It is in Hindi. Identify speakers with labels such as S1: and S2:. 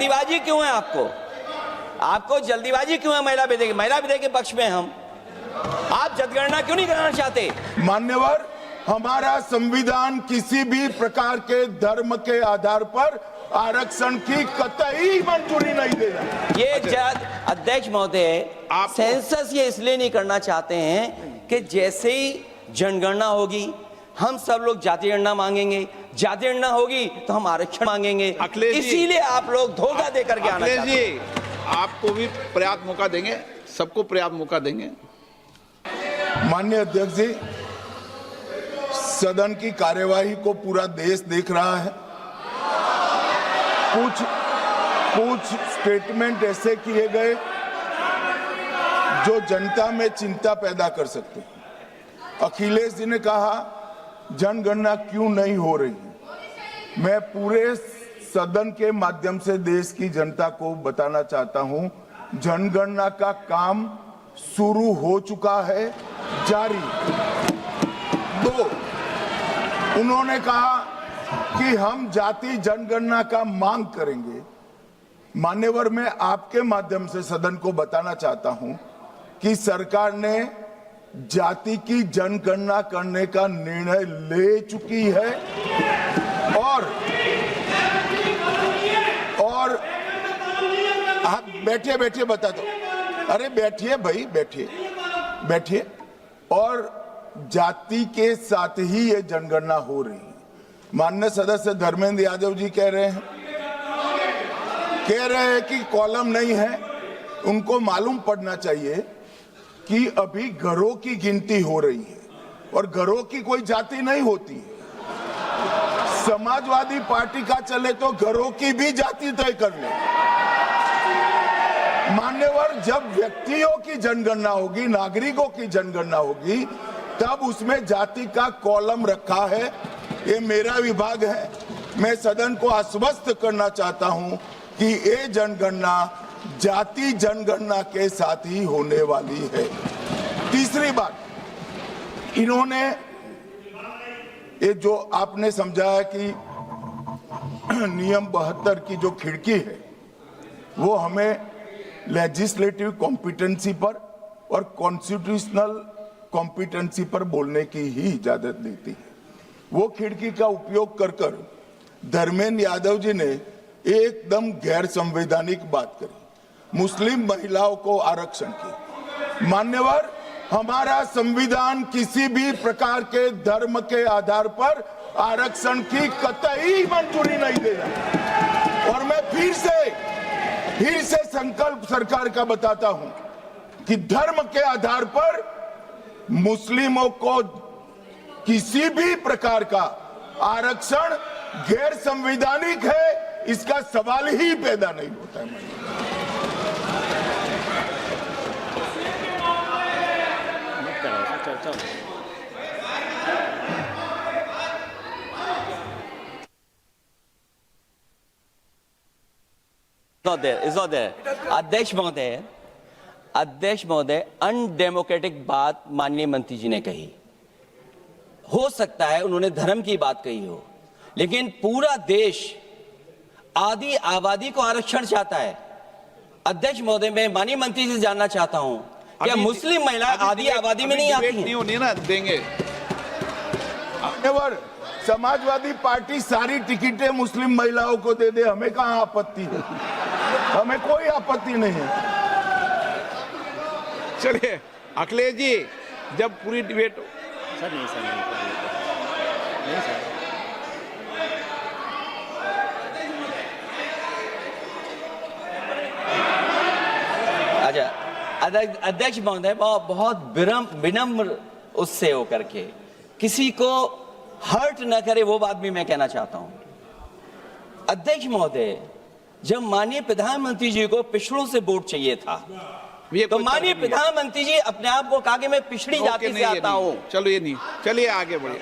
S1: जल्दीबाजी क्यों है आपको जल्दीबाजी क्यों है महिला विधेयक के पक्ष में हम? आप जनगणना क्यों नहीं कराना चाहते?
S2: मान्यवर, हमारा संविधान किसी भी प्रकार के धर्म के आधार पर आरक्षण की कतई मंजूरी नहीं देगा।
S1: ये अध्यक्ष महोदय, सेंसस ये इसलिए नहीं करना चाहते हैं कि जैसे ही जनगणना होगी हम सब लोग जाति गणना मांगेंगे, जाति गणना होगी तो हम आरक्षण मांगेंगे, इसीलिए आप लोग धोखा देकर के आना चाहते हैं।
S3: आपको भी पर्याप्त मौका देंगे, सबको पर्याप्त मौका देंगे।
S2: माननीय अध्यक्ष जी, सदन की कार्यवाही को पूरा देश देख रहा है। कुछ स्टेटमेंट ऐसे किए गए जो जनता में चिंता पैदा कर सकते हैं। अखिलेश जी ने कहा जनगणना क्यों नहीं हो रही है। मैं पूरे सदन के माध्यम से देश की जनता को बताना चाहता हूं, जनगणना का काम शुरू हो चुका है, जारी। 2, उन्होंने कहा कि हम जाति जनगणना का मांग करेंगे। मान्यवर, मैं आपके माध्यम से सदन को बताना चाहता हूं कि सरकार ने जाति की जनगणना करने का निर्णय ले चुकी है और आप बैठिए बता दो। अरे बैठिए भाई, बैठिए। और जाति के साथ ही ये जनगणना हो रही है। माननीय सदस्य धर्मेंद्र यादव जी कह रहे हैं कि कॉलम नहीं है। उनको मालूम पड़ना चाहिए कि अभी घरों की गिनती हो रही है और घरों की कोई जाति नहीं होती है। समाजवादी पार्टी का चले तो घरों की भी जाति तय कर ले। मान्यवर, जब व्यक्तियों की जनगणना होगी, नागरिकों की जनगणना होगी, तब उसमें जाति का कॉलम रखा है। ये मेरा विभाग है। मैं सदन को आश्वस्त करना चाहता हूं कि ये जनगणना जाति जनगणना के साथ ही होने वाली है। तीसरी बात, इन्होंने ये जो आपने समझाया कि नियम 72 की जो खिड़की है वो हमें लेजिस्लेटिव कॉम्पिटेंसी पर और कॉन्स्टिट्यूशनल कॉम्पिटेंसी पर बोलने की ही इजाजत देती है। वो खिड़की का उपयोग कर धर्मेंद्र यादव जी ने एकदम गैर संवैधानिक बात करी, मुस्लिम महिलाओं को आरक्षण की। मान्यवर, हमारा संविधान किसी भी प्रकार के धर्म के आधार पर आरक्षण की कतई मंजूरी नहीं देगा। और मैं फिर से संकल्प सरकार का बताता हूं कि धर्म के आधार पर मुस्लिमों को किसी भी प्रकार का आरक्षण गैर संवैधानिक है, इसका सवाल ही पैदा नहीं होता है।
S1: It's not there. अध्यक्ष महोदय, अनडेमोक्रेटिक बात माननीय मंत्री जी ने कही। हो सकता है उन्होंने धर्म की बात कही हो, लेकिन पूरा देश आदि आबादी को आरक्षण चाहता है। अध्यक्ष महोदय, मैं माननीय मंत्री जी से जानना चाहता हूं क्या मुस्लिम महिला आदि आबादी में नहीं आती
S3: नहीं होनी ना देंगे।
S2: समाजवादी पार्टी सारी टिकटें मुस्लिम महिलाओं को दे दे, हमें कहां आपत्ति है? हमें कोई आपत्ति नहीं है।
S3: चलिए अखिलेश जी, जब पूरी डिबेट
S4: नहीं सर।
S1: अच्छा, अध्यक्ष महोदय, बहुत विनम्र उससे होकर के किसी को हर्ट न करे वो बात भी मैं कहना चाहता हूं। अध्यक्ष महोदय, जब माननीय प्रधानमंत्री जी को पिछड़ों से वोट चाहिए था तो माननीय प्रधानमंत्री जी अपने आप को कहा कि मैं पिछड़ी जाति से आता हूं।
S3: चलो ये नहीं, चलिए आगे बढ़िए।